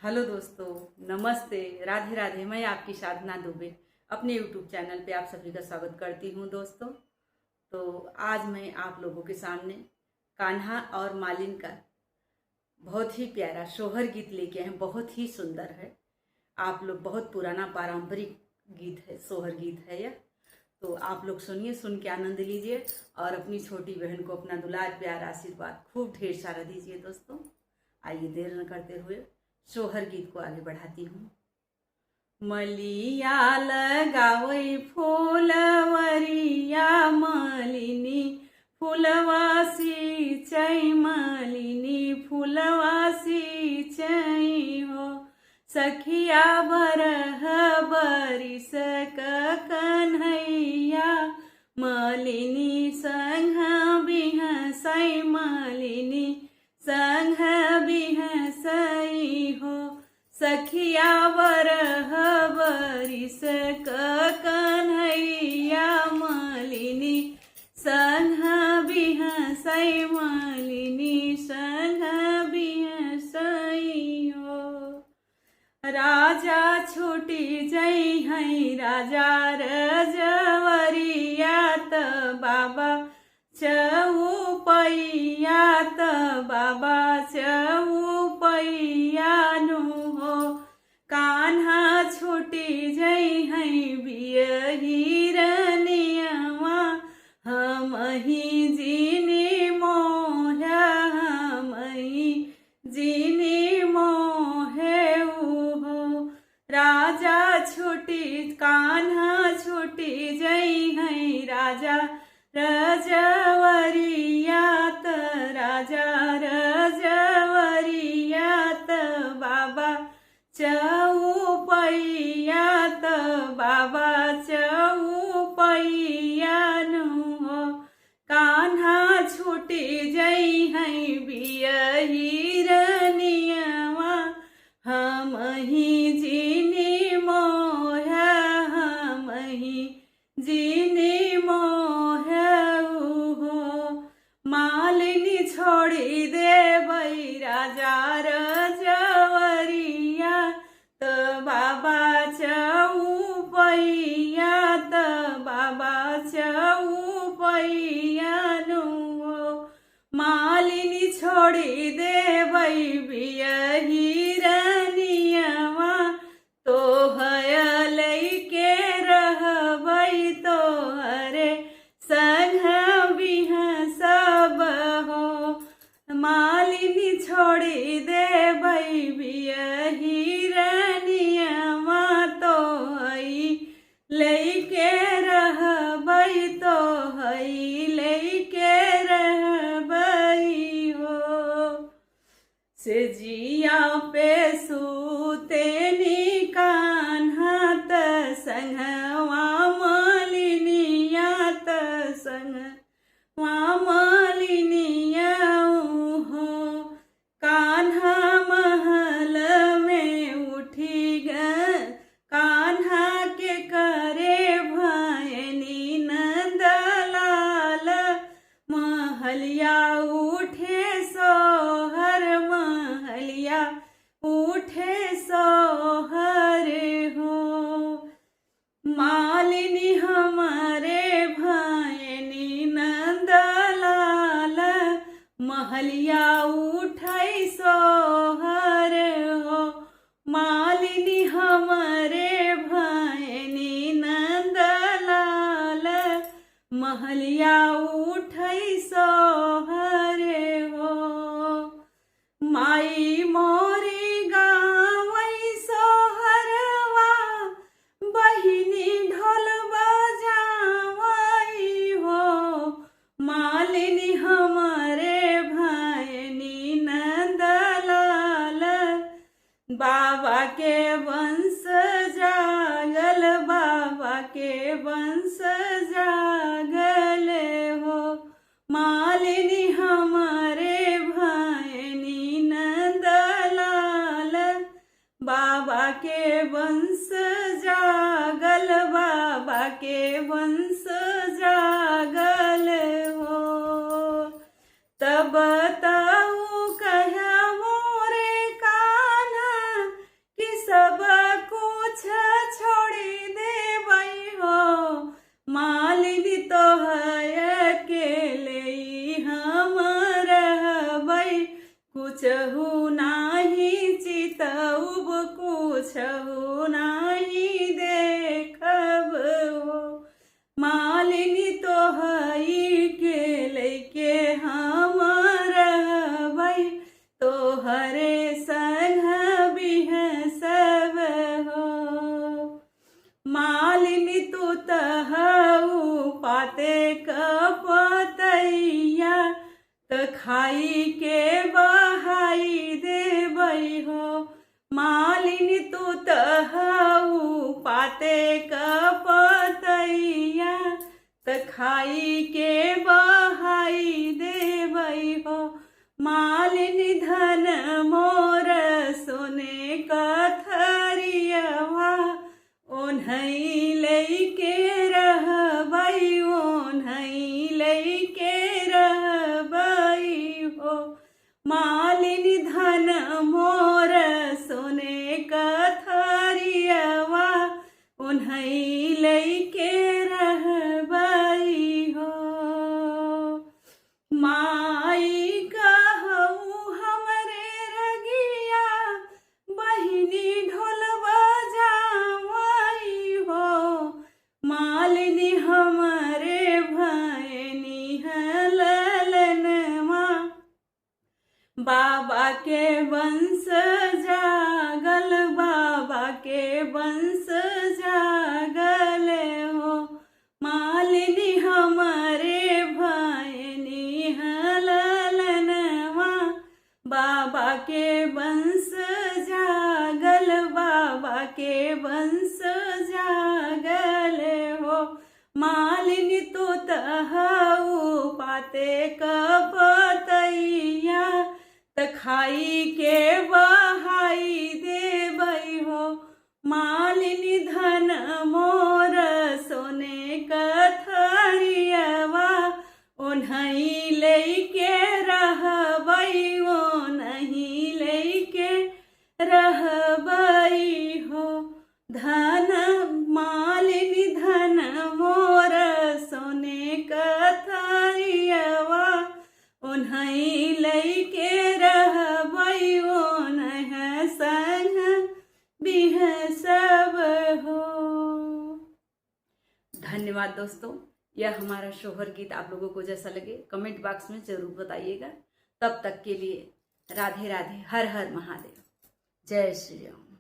Hello दोस्तों, नमस्ते, राधे राधे। मैं आपकी साधना दुबे अपने यूट्यूब चैनल पे आप सभी का स्वागत करती हूँ दोस्तों। तो आज मैं आप लोगों के सामने कान्हा और मालिन का बहुत ही प्यारा सोहर गीत लेके आए हैं। बहुत ही सुंदर है। आप लोग बहुत पुराना पारंपरिक गीत है, सोहर गीत है यह। तो आप लोग सुनिए, सुन के आनंद लीजिए और अपनी छोटी बहन को अपना दुलार प्यार आशीर्वाद खूब ढेर सारा दीजिए दोस्तों। आइए देर न करते हुए सोहर गीत को आगे बढ़ाती हूँ। मलिया लगावई फूलवरिया मलिनी फूलवासी चई मलिनी फूलवासी चई हो। सखिया बरह बरिस कन्हैया मलिनी संग बिहसई मलिनी संग बिहसई हो। सखिया बरह बरिस कन्हैया मलिनी संग बिहसई मलिनी संग बिहसई हो। राजा छूटी जई है राजा रजवरिया त बाबा चौपैया त बाबा चौपैया नु हो। कान्हा छूटी जई है बियही रनियवा हम ही जीनी मोह हम ही जीनी मोहे हो। राजा छूटी कान्हा छूटी जई है राजा रजवरिया त राजा रजवरिया त बाबा चौपैया त बाबा चौपैया नु हो। कान्हा छूटी जई है बियही रनियवा हम ही जीनी मोह हम ही जीनी मोह हो। मालिनी छोड़ी देवई राजा रजवरिया त बाबा चौपैया त बाबा चौपैया नु हो। मालिनी छोड़ी देवई बियही रनियवा तो हयलई के रहबई तो हरे संग बिहसब हो। मालिनी छोड़ी देवई बियही रनियवा तो हई लइके रहबई तो हई लइके रहबई हो। से जिया पे सूते नी कान्हा त संगवा मलिनिया त संगवा मलिनिया हो। कान्हा महल में उठी कान्हा के करे भयनी नंदलाल महलिया उठे सोहर महलिया उठे सोहर हो। मालिनी हमारे भयनी नंदलाल महलिया उठै सोहर हो। मालिनी हमारे भयनी नंदलाल महलिया उठै सोहर हो। माई मोरी गावई सोहरवा बहिनी ढोल बजावई हो। मालिनी हमारे भयनी नंदलाल बाबा के वंश जागल बाबा के वंश जागल हो। मालिनी हमारे भयनी नंदलाल बाबा के वंश जागल बाबा के वंश जागल हो। तब बताऊ कह मोरे कान्हा कुछ नहीं देखब हो। मालिनी तोहई के लैके हम रहबै, तोहरे संग बिहसब हो। मालिनी तू तहु पाते कपतैया, त खाई के बहाई देबै हो। मालिनी तू तहु पाते कपतैया, त खाई के बहाई देबै हो। मालिनी धन मोर सोने कथरियवा, ओन्हई लैके रहबै, ओन्हई लैके रहबै हो। मालिनी धन मोर सोने कथरियवा, ओन्हई लैके रहबै हो। माई कहू हमरे रगिया, बहिनी ढोल बजावई हो। मालिनी हमरे भैनी ललनवा, बाबा के वंश जागल, बाबा के वंश जागल हो। मालिनी हमरे भैनी ललनवा, बाबा के वंश जागल, बाबा के वंश जागल हो। मालिनी तू तहु पाते कपतैया, त खाई के बहाई देबै हो। मालिनी धन मोर सोने कथरियवा, ओन्हई लैके रहबै, ओन्हई लैके रहबै हो। धन मालिनी धन मोर सोने कथरियवा, ओन्हई लैके रहबै, ओन्ह संग बिहसब हो। धन्यवाद दोस्तों। यह हमारा शोहर गीत आप लोगों को जैसा लगे कमेंट बॉक्स में जरूर बताइएगा। तब तक के लिए राधे राधे, हर हर महादेव, जय श्री राम।